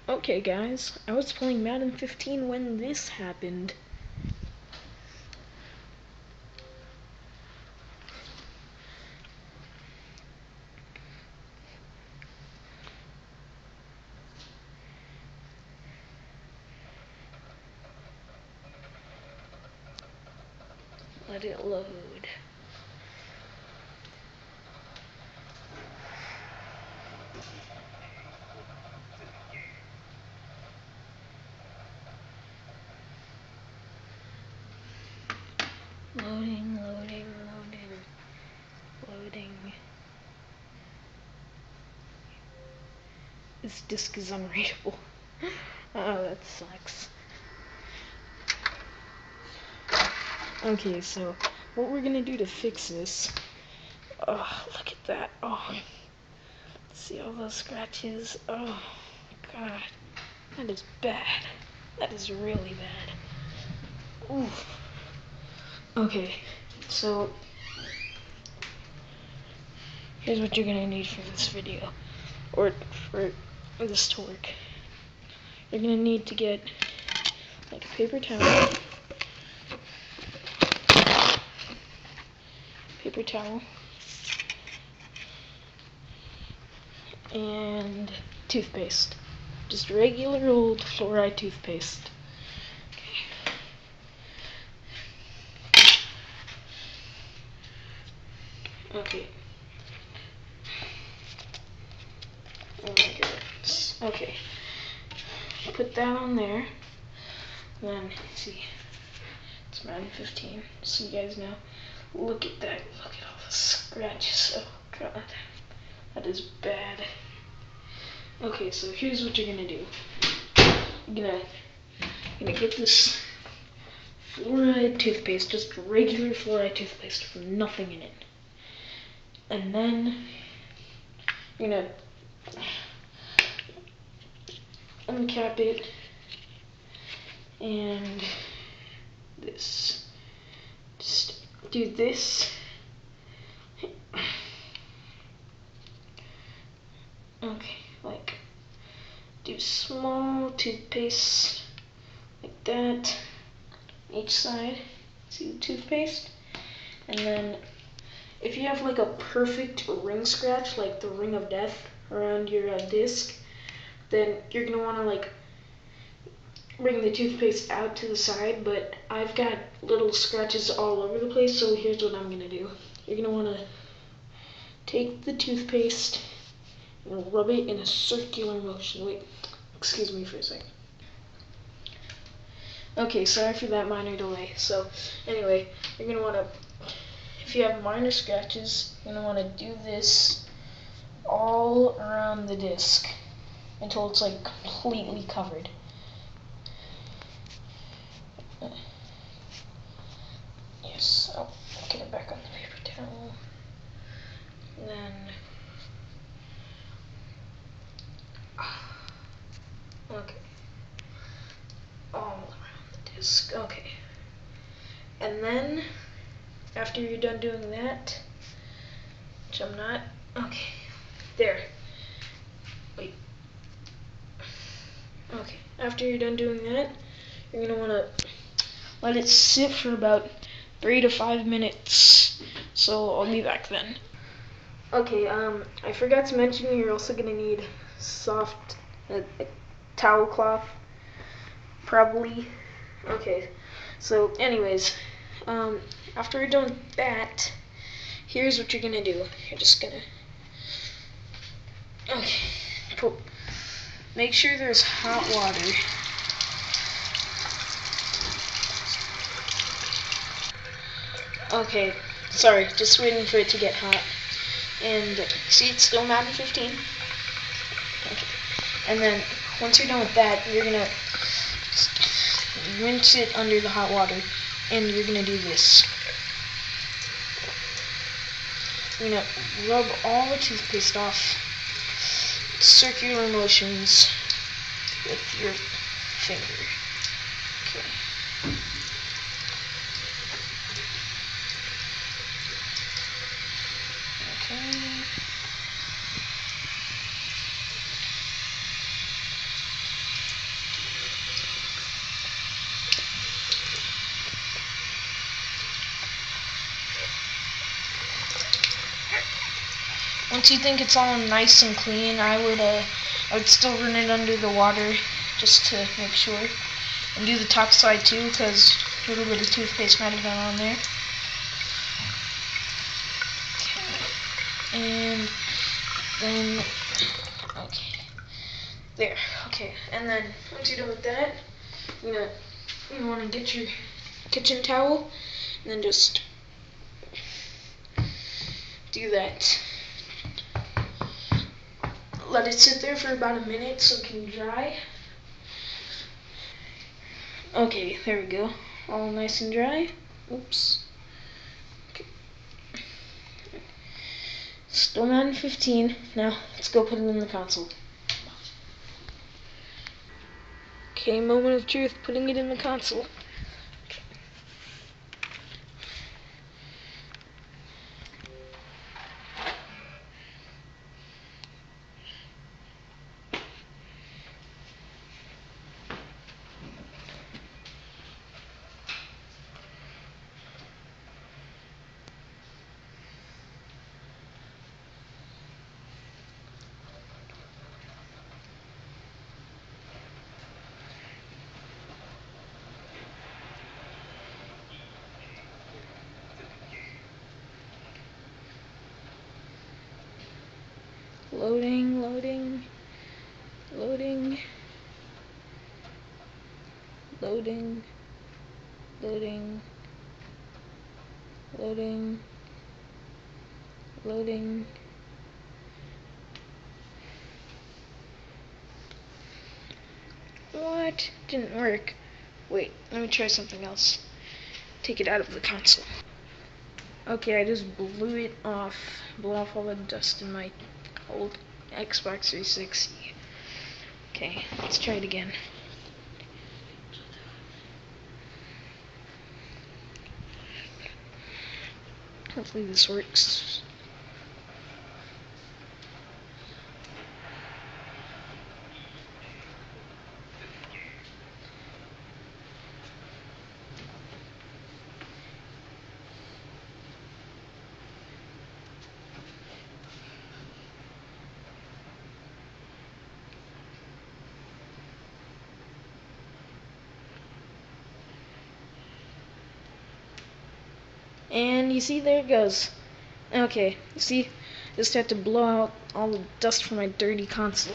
Okay guys, I was playing Madden 15 when this happened. Let it load. Loading, loading, loading, loading. This disk is unreadable. Oh, that sucks. Okay, so what we're gonna do to fix this. Oh, look at that. Oh, see all those scratches? Oh, God. That is bad. That is really bad. Oof. Okay, so here's what you're gonna need for this video, or for this to work. You're gonna need to get like a paper towel, and toothpaste. Just regular old fluoride toothpaste. Okay. Oh my goodness. Okay. Put that on there. Then, see, it's Madden 15, so you guys know. Look at that. Look at all the scratches. Oh, God. That is bad. Okay, so here's what you're gonna do. You're gonna get this fluoride toothpaste, just regular fluoride toothpaste with nothing in it. And then you're gonna uncap it, and this. Just do this. Okay, like do small toothpaste like that each side. See the toothpaste? And then if you have like a perfect ring scratch, like the ring of death around your disc, then you're gonna want to like bring the toothpaste out to the side, but I've got little scratches all over the place, so here's what I'm gonna do. You're gonna want to take the toothpaste and rub it in a circular motion. Wait, excuse me for a second. Okay, sorry for that minor delay. So anyway, you're gonna want to, if you have minor scratches, you're gonna want to do this all around the disc until it's like completely covered. Yes, I'll get it back on the paper towel. And then okay, all around the disc. Okay, and then after you're done doing that, which I'm not. Okay, there. Wait. Okay, after you're done doing that, you're gonna want to let it sit for about 3 to 5 minutes. So I'll be back then. Okay, I forgot to mention you're also gonna need soft towel cloth, probably. Okay, so anyways, after you're done with that, here's what you're gonna do. You're just gonna, okay, make sure there's hot water. Okay, sorry, just waiting for it to get hot. And see, it's still Madden 15. Okay. And then once you're done with that, you're gonna rinse it under the hot water, and you're gonna do this. You're gonna rub all the toothpaste off, circular motions with your finger. Okay. Okay. once you think it's all nice and clean, I would still run it under the water just to make sure, and do the top side too, because a little bit of toothpaste might have gone on there. And then, okay, there, okay, and then once you're done with that, you want to get your kitchen towel, and then just do that. Let it sit there for about a minute so it can dry. Okay, there we go, all nice and dry. Oops. Okay. Still 9:15. Now let's go put it in the console. Okay, moment of truth, putting it in the console. Loading, loading, loading, loading, loading, loading, loading. What? Didn't work. Wait, let me try something else. Take it out of the console. Okay, I just blew off all the dust in my old Xbox 360. Okay, let's try it again. Hopefully this works. And you see, there it goes. Okay, see, just had to blow out all the dust from my dirty console.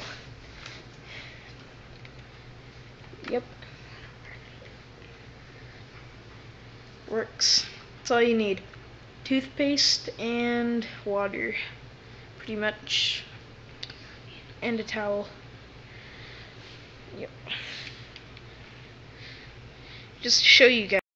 Yep. Works. That's all you need. Toothpaste and water. Pretty much. And a towel. Yep. Just to show you guys.